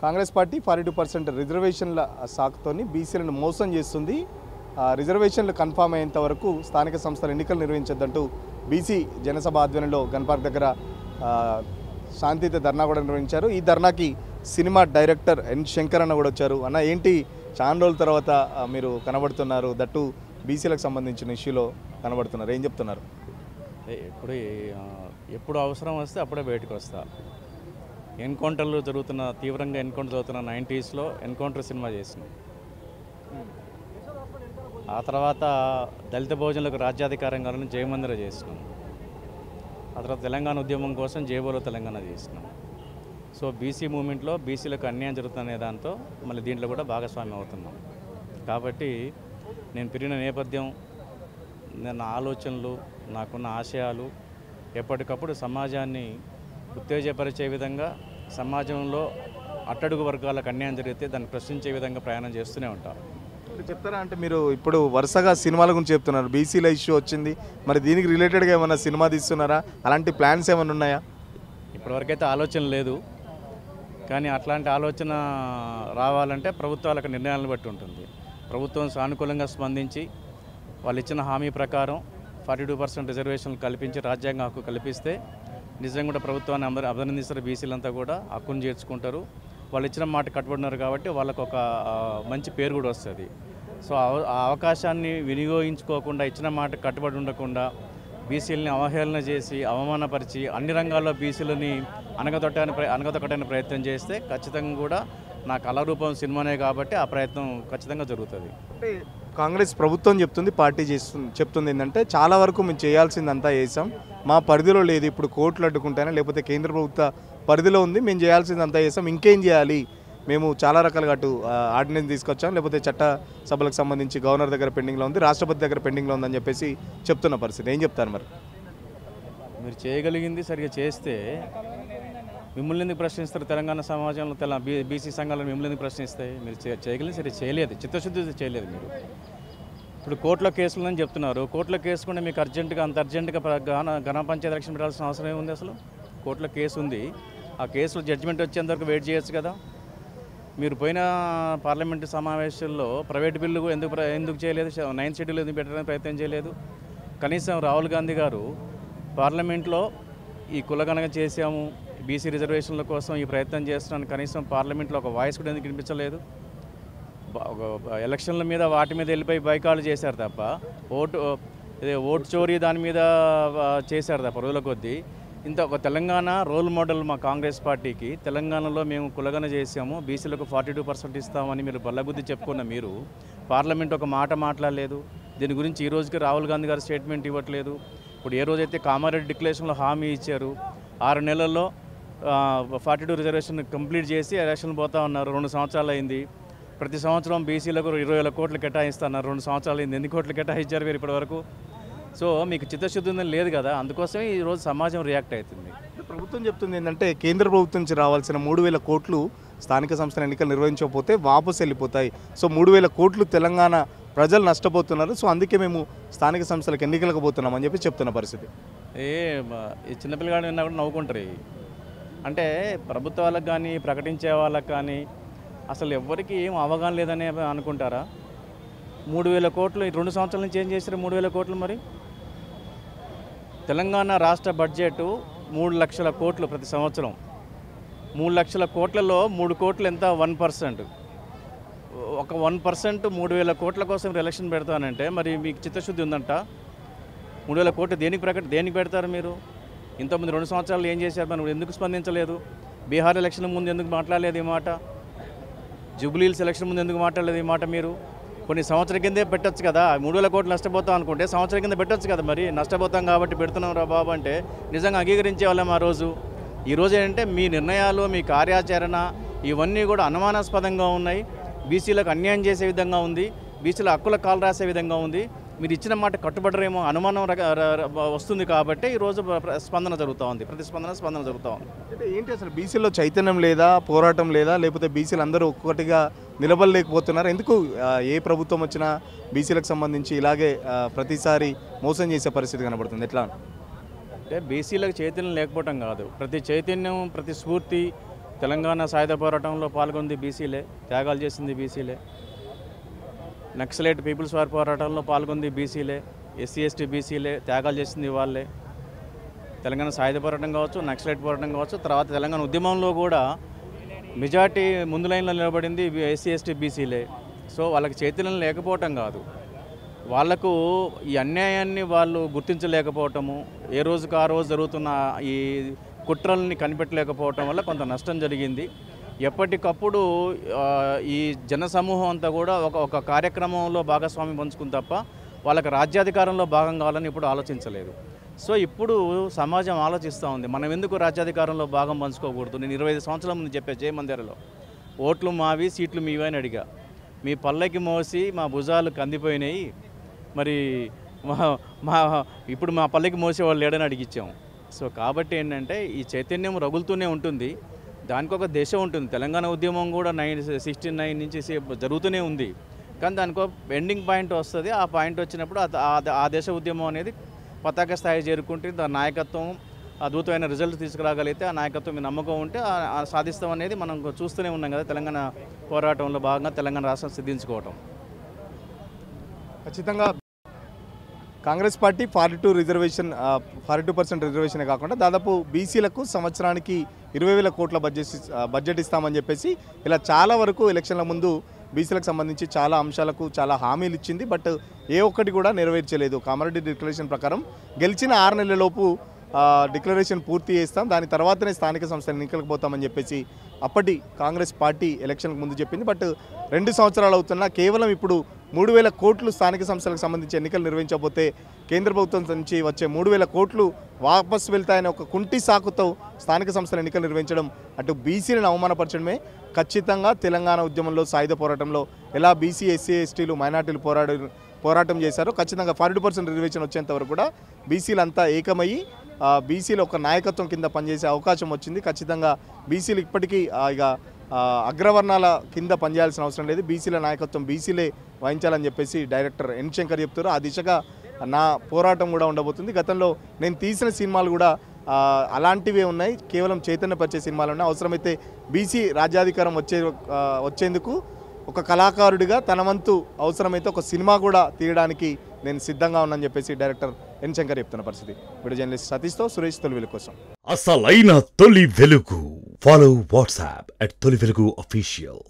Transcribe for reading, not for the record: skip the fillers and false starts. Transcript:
Congress party 42% రిజర్వేషన్ల సాకుతోని బీసీలను మోసం చేస్తుంది. రిజర్వేషన్లు కన్ఫామ్ అయ్యేంత వరకు స్థానిక సంస్థల ఎన్నికలు నిర్వహించొద్దంటూ బీసీ జనసభ ఆధ్వర్యంలో గన్ పార్క్ దగ్గర శాంతియుత ధర్నా కూడా నిర్వహించారు. ఈ ధర్నాకి సినిమా డైరెక్టర్ ఎన్ శంకర్ అన్న కూడా వచ్చారు. అన్న ఏంటి చాలా రోజుల తర్వాత మీరు కనబడుతున్నారు, దట్టు బీసీలకు సంబంధించిన ఇష్యూలో కనబడుతున్నారు, ఏం చెప్తున్నారు? ఎప్పుడు అవసరం వస్తే అప్పుడే బయటకు వస్తా. ఎన్కౌంటర్లు జరుగుతున్న తీవ్రంగా ఎన్కౌంటర్ జరుగుతున్న 90sలో ఎన్కౌంటర్ సినిమా చేసినాం. ఆ తర్వాత దళిత భోజనులకు రాజ్యాధికారం కావాలని జయమందిర చేసినాం. ఆ తర్వాత తెలంగాణ ఉద్యమం కోసం జయబోలో తెలంగాణ చేసినాం. సో బీసీ మూమెంట్లో బీసీలకు అన్యాయం జరుగుతున్న దాంతో మళ్ళీ దీంట్లో కూడా భాగస్వామ్యం అవుతున్నాం. కాబట్టి నేను పెరిగిన నేపథ్యం, నా ఆలోచనలు, నాకున్న ఆశయాలు ఎప్పటికప్పుడు సమాజాన్ని ఉత్తేజపరిచే విధంగా, సమాజంలో అట్టడుగు వర్గాలకు అన్యాయం జరిగితే దాన్ని ప్రశ్నించే విధంగా ప్రయాణం చేస్తూనే ఉంటాను. చెప్తారా అంటే మీరు ఇప్పుడు వరుసగా సినిమాల గురించి చెప్తున్నారు, బీసీల ఇష్యూ వచ్చింది, మరి దీనికి రిలేటెడ్గా ఏమైనా సినిమా తీస్తున్నారా? అలాంటి ప్లాన్స్ ఏమైనా ఉన్నాయా? ఇప్పటివరకైతే ఆలోచన లేదు, కానీ అట్లాంటి ఆలోచన రావాలంటే ప్రభుత్వాలకు నిర్ణయాలను బట్టి ఉంటుంది. ప్రభుత్వం సానుకూలంగా స్పందించి వాళ్ళు ఇచ్చిన హామీ ప్రకారం 42% రిజర్వేషన్లు కల్పించి రాజ్యాంగ హక్కు కల్పిస్తే నిజంగా కూడా ప్రభుత్వాన్ని అభినందిస్తారు. బీసీలంతా కూడా హక్కును చేర్చుకుంటారు. వాళ్ళు ఇచ్చిన మాట కట్టుబడినారు కాబట్టి వాళ్ళకు ఒక మంచి పేరు కూడా వస్తుంది. సో ఆ అవకాశాన్ని వినియోగించుకోకుండా, ఇచ్చిన మాట కట్టుబడి ఉండకుండా బీసీలని అవహేళన చేసి, అవమానపరిచి అన్ని రంగాల్లో బీసీలని అనగదొక్కడానికి ప్రయత్నం చేస్తే ఖచ్చితంగా కూడా నా కళారూపం సినిమానే కాబట్టి ఆ ప్రయత్నం ఖచ్చితంగా జరుగుతుంది. అంటే కాంగ్రెస్ ప్రభుత్వం చెప్తుంది, పార్టీ చెప్తుంది ఏంటంటే చాలా వరకు మేము చేయాల్సిందంతా చేసాం, మా పరిధిలో లేదు, ఇప్పుడు కోర్టులు అడ్డుకుంటానే లేకపోతే కేంద్ర ప్రభుత్వ పరిధిలో ఉంది, మేము చేయాల్సిందంతా చేసాం, ఇంకేం చేయాలి, మేము చాలా రకాలుగా అటు ఆర్డినెన్స్ తీసుకొచ్చాం, లేకపోతే చట్ట సభలకు సంబంధించి గవర్నర్ దగ్గర పెండింగ్లో ఉంది, రాష్ట్రపతి దగ్గర పెండింగ్లో ఉందని చెప్పేసి చెప్తున్న పరిస్థితి. ఏం చెప్తారు మరి? మీరు చేయగలిగింది సరిగ్గా చేస్తే మిమ్మల్ని ఎందుకు ప్రశ్నిస్తారు? తెలంగాణ సమాజంలో బీసీ సంఘాలను మిమ్మల్ని ఎందుకు ప్రశ్నిస్తాయి? మీరు చేయగలిగింది సరిగ్గా చేయలేదు, చిత్తశుద్ధి చేయలేదు. మీరు ఇప్పుడు కోర్టులో కేసులు అని చెప్తున్నారు. కోర్టులో కేసు కూడా మీకు అంత అర్జెంటుగా ఘన పంచాయతీ ఎలక్షన్ పెట్టాల్సిన అవసరం ఏముంది? అసలు కోర్టులో కేసు ఉంది, ఆ కేసులో జడ్జిమెంట్ వచ్చేంతవరకు వెయిట్ చేయొచ్చు కదా. మీరు పోయిన పార్లమెంటు సమావేశాల్లో ప్రైవేట్ బిల్లు ఎందుకు చేయలేదు? 9th షెడ్యూల్ ఎందుకు పెట్టడానికి ప్రయత్నం చేయలేదు? కనీసం రాహుల్ గాంధీ గారు పార్లమెంట్లో ఈ కులగణన చేసాము, బీసీ రిజర్వేషన్ల కోసం ఈ ప్రయత్నం చేస్తున్నాను, కనీసం పార్లమెంట్లో ఒక వాయిస్ కూడా ఎందుకు వినిపించలేదు? ఎలక్షన్ల మీద వాటి మీద వెళ్ళిపోయి బైకాలు చేశారు తప్ప, ఓటు చోరీ దాని మీద చేశారు తప్ప రోజుల కొద్దీ. ఇంత ఒక తెలంగాణ రోల్ మోడల్ మా కాంగ్రెస్ పార్టీకి. తెలంగాణలో మేము కులగన చేసాము, బీసీలకు 42% ఇస్తామని మీరు బల్లబుద్ధి చెప్పుకున్న మీరు పార్లమెంట్ ఒక మాట మాట్లాడలేదు. దీని గురించి ఈ రోజుకి రాహుల్ గాంధీ గారు స్టేట్మెంట్ ఇవ్వట్లేదు. ఇప్పుడు ఏ రోజైతే కామారెడ్డి డిక్లరేషన్లో హామీ ఇచ్చారు, 6 నెలల్లో 42 రిజర్వేషన్ కంప్లీట్ చేసి ఎలక్షన్ పోతా ఉన్నారు. 2 సంవత్సరాలు అయింది. ప్రతి సంవత్సరం బీసీలకు 20,000 కోట్లు కేటాయిస్తున్నారు. 2 సంవత్సరాలు అయింది. ఎన్ని కోట్లు కేటాయించారు మీరు ఇప్పటి వరకు? సో మీకు చిత్తశుద్ధి ఉందని లేదు కదా, అందుకోసమే ఈరోజు సమాజం రియాక్ట్ అవుతుంది. ప్రభుత్వం చెప్తుంది ఏంటంటే కేంద్ర ప్రభుత్వం నుంచి రావాల్సిన 3,000 కోట్లు స్థానిక సంస్థల ఎన్నికలు నిర్వహించకపోతే వాపసు వెళ్ళిపోతాయి. సో 3,000 కోట్లు తెలంగాణ ప్రజలు నష్టపోతున్నారు. సో అందుకే మేము స్థానిక సంస్థలకు ఎన్నికలకు పోతున్నాం అని చెప్పి చెప్తున్న పరిస్థితి. ఈ చిన్నపిల్లగాడు విన్నా కూడా నవ్వుకుంటారు. అంటే ప్రభుత్వాలకు కానీ ప్రకటించే వాళ్ళకి కానీ అసలు ఎవరికి ఏం అవగాహన లేదని అనుకుంటారా? 3,000 కోట్లు 2 సంవత్సరాల నుంచి ఏం చేశారు? 3,000 కోట్లు మరి తెలంగాణ రాష్ట్ర బడ్జెట్ 3 లక్షల కోట్లు ప్రతి సంవత్సరం. 3 లక్షల కోట్లలో 3 కోట్లు ఎంత? 1%. ఒక 1% 3,000 కోట్ల కోసం ఎలక్షన్ పెడతానంటే మరి మీకు చిత్తశుద్ధి ఉందంట? 3,000 కోట్లు దేనికి పెడతారు మీరు? ఇంతకుముందు 2 సంవత్సరాలు ఏం చేశారు? మనం ఎందుకు స్పందించలేదు? బీహార్ ఎలక్షన్ ముందు ఎందుకు మాట్లాడలేదు ఈ మాట? జూబ్లీహిల్స్ ఎలక్షన్ ముందు ఎందుకు మాట్లాడలేదు ఈ మాట? మీరు కొన్ని సంవత్సరాల కిందే పెట్టచ్చు కదా. 3,000 కోట్లు నష్టపోతాం అనుకుంటే సంవత్సరం కింద పెట్టచ్చు కదా. మరి నష్టపోతాం కాబట్టి పెడుతున్నాం రా బాబు అంటే నిజంగా అంగీకరించే వాళ్ళం ఆ రోజు. ఈరోజు ఏంటంటే మీ నిర్ణయాలు, మీ కార్యాచరణ ఇవన్నీ కూడా అనుమానాస్పదంగా ఉన్నాయి. బీసీలకు అన్యాయం చేసే విధంగా ఉంది, బీసీల హక్కుల కాలు రాసే విధంగా ఉంది. మీరు ఇచ్చిన మాట కట్టుబడరేమో అనుమానం వస్తుంది కాబట్టి ఈరోజు స్పందన జరుగుతూ ఉంది, స్పందన జరుగుతూ ఉంది. అంటే ఏంటి అసలు బీసీలో చైతన్యం లేదా, పోరాటం లేదా, లేకపోతే బీసీలు అందరూ ఒక్కొక్కటిగా నిలబడలేకపోతున్నారు? ఎందుకు ఏ ప్రభుత్వం వచ్చినా బీసీలకు సంబంధించి ఇలాగే ప్రతిసారి మోసం చేసే పరిస్థితి కనబడుతుంది? ఎట్లా అంటే బీసీలకు చైతన్యం లేకపోవటం కాదు, ప్రతి చైతన్యం, ప్రతి స్ఫూర్తి తెలంగాణ సాయుధ పోరాటంలో పాల్గొంది బీసీలే, త్యాగాలు చేసింది బీసీలే. నక్సలైట్ పీపుల్స్ వార్ పోరాటంలో పాల్గొంది బీసీలే, ఎస్సీ ఎస్టీ బీసీలే, త్యాగాలు చేసింది వాళ్ళే. తెలంగాణ సాయుధ పోరాటం కావచ్చు, నక్సలైట్ పోరాటం కావచ్చు, తర్వాత తెలంగాణ ఉద్యమంలో కూడా మెజార్టీ ముందు లైన్లో నిలబడింది ఎస్సీ ఎస్టీ బీసీలే. సో వాళ్ళకి చైతన్యం లేకపోవటం కాదు, వాళ్లకు ఈ అన్యాయాన్ని వాళ్ళు గుర్తించలేకపోవటము, ఏ రోజుకు ఆ రోజు జరుగుతున్న ఈ కుట్రల్ని కనిపెట్టలేకపోవటం వల్ల కొంత నష్టం జరిగింది. ఎప్పటికప్పుడు ఈ జనసమూహం అంతా కూడా ఒక కార్యక్రమంలో భాగస్వామ్యం పంచుకుని తప్ప వాళ్ళకి రాజ్యాధికారంలో భాగం కావాలని ఇప్పుడు ఆలోచించలేదు. సో ఇప్పుడు సమాజం ఆలోచిస్తూ ఉంది, మనం ఎందుకు రాజ్యాధికారంలో భాగం పంచుకోకూడదు. నేను 25 సంవత్సరాల ముందు చెప్పే జయమందిరలో ఓట్లు మావి సీట్లు మీవి అని అడిగా. మీ పల్లెకి మోసి మా భుజాలు కందిపోయినాయి, మరి ఇప్పుడు మా పల్లెకి మోసే వాళ్ళు లేడని అడిగిచ్చాము. సో కాబట్టి ఏంటంటే ఈ చైతన్యం రగులుతూనే ఉంటుంది, దానికి ఒక దశ ఉంటుంది. తెలంగాణ ఉద్యమం కూడా 1969 నుంచి జరుగుతూనే ఉంది, కానీ దానికి ఎండింగ్ పాయింట్ వస్తుంది. ఆ పాయింట్ వచ్చినప్పుడు ఆ దేశ ఉద్యమం అనేది పతాక స్థాయి చేరుకుంటే దాని నాయకత్వం అద్భుతమైన రిజల్ట్ తీసుకురాగలిగితే, ఆ నాయకత్వం మీద నమ్మకం ఉంటే సాధిస్తాం అనేది మనం చూస్తూనే ఉన్నాం కదా. తెలంగాణ పోరాటంలో భాగంగా తెలంగాణ రాష్ట్రం సిద్ధించుకోవటం. ఖచ్చితంగా కాంగ్రెస్ పార్టీ 42% రిజర్వేషన్ కాకుండా దాదాపు బీసీలకు సంవత్సరానికి 20,000 కోట్ల బడ్జెట్ ఇస్తామని చెప్పేసి ఇలా చాలా వరకు ఎలక్షన్ల ముందు బీసీలకు సంబంధించి చాలా అంశాలకు చాలా హామీలు ఇచ్చింది. బట్ ఏ ఒక్కటి కూడా నెరవేర్చలేదు. కామారెడ్డి డిక్లరేషన్ ప్రకారం గెలిచిన 6 నెలలలోపు డిక్లరేషన్ పూర్తి చేస్తాం, దాని తర్వాతనే స్థానిక సంస్థలు ఎన్నికలకు పోతామని చెప్పేసి అప్పటి కాంగ్రెస్ పార్టీ ఎలక్షన్లకు ముందు చెప్పింది. బట్ 2 సంవత్సరాలు అవుతున్నా కేవలం ఇప్పుడు 3,000 కోట్లు స్థానిక సంస్థలకు సంబంధించి ఎన్నికలు నిర్వహించకపోతే కేంద్ర ప్రభుత్వం నుంచి వచ్చే 3,000 కోట్లు వాపస్ వెళ్తాయని ఒక కుంటి సాకుతో స్థానిక సంస్థల ఎన్నికలు నిర్వహించడం అటు బీసీలను అవమానపరచడమే. ఖచ్చితంగా తెలంగాణ ఉద్యమంలో సాయుధ పోరాటంలో ఎలా బీసీ ఎస్సీ ఎస్టీలు మైనార్టీలు పోరాటం చేశారో ఖచ్చితంగా 42% రిజర్వేషన్ వచ్చేంత వరకు కూడా బీసీలు అంతా ఏకమయ్యి బీసీలు ఒక నాయకత్వం కింద పనిచేసే అవకాశం వచ్చింది. ఖచ్చితంగా బీసీలు ఇప్పటికీ ఇక అగ్రవర్ణాల కింద పనిచేయాల్సిన అవసరం లేదు, బీసీల నాయకత్వం బీసీలే వహించాలని చెప్పేసి డైరెక్టర్ ఎన్ శంకర్ చెప్తారు. ఆ దిశగా నా పోరాటం కూడా ఉండబోతుంది. గతంలో నేను తీసిన సినిమాలు కూడా అలాంటివే ఉన్నాయి, కేవలం చైతన్యపరిచే సినిమాలు ఉన్నాయి. అవసరమైతే బీసీ రాజ్యాధికారం వచ్చేందుకు ఒక కళాకారుడిగా తన వంతు అవసరమైతే ఒక సినిమా కూడా తీయడానికి నేను సిద్ధంగా ఉన్నానని చెప్పేసి డైరెక్టర్ ఎన్ శంకర్ చెప్తున్న పరిస్థితి. వీడియో జర్నలిస్ట్ సతీష్తో సురేష్, తొలి వెలుగు కోసం. అసలైన తొలి వెలుగు. ఫాలో వాట్సాప్ @తొలి వెలుగు official.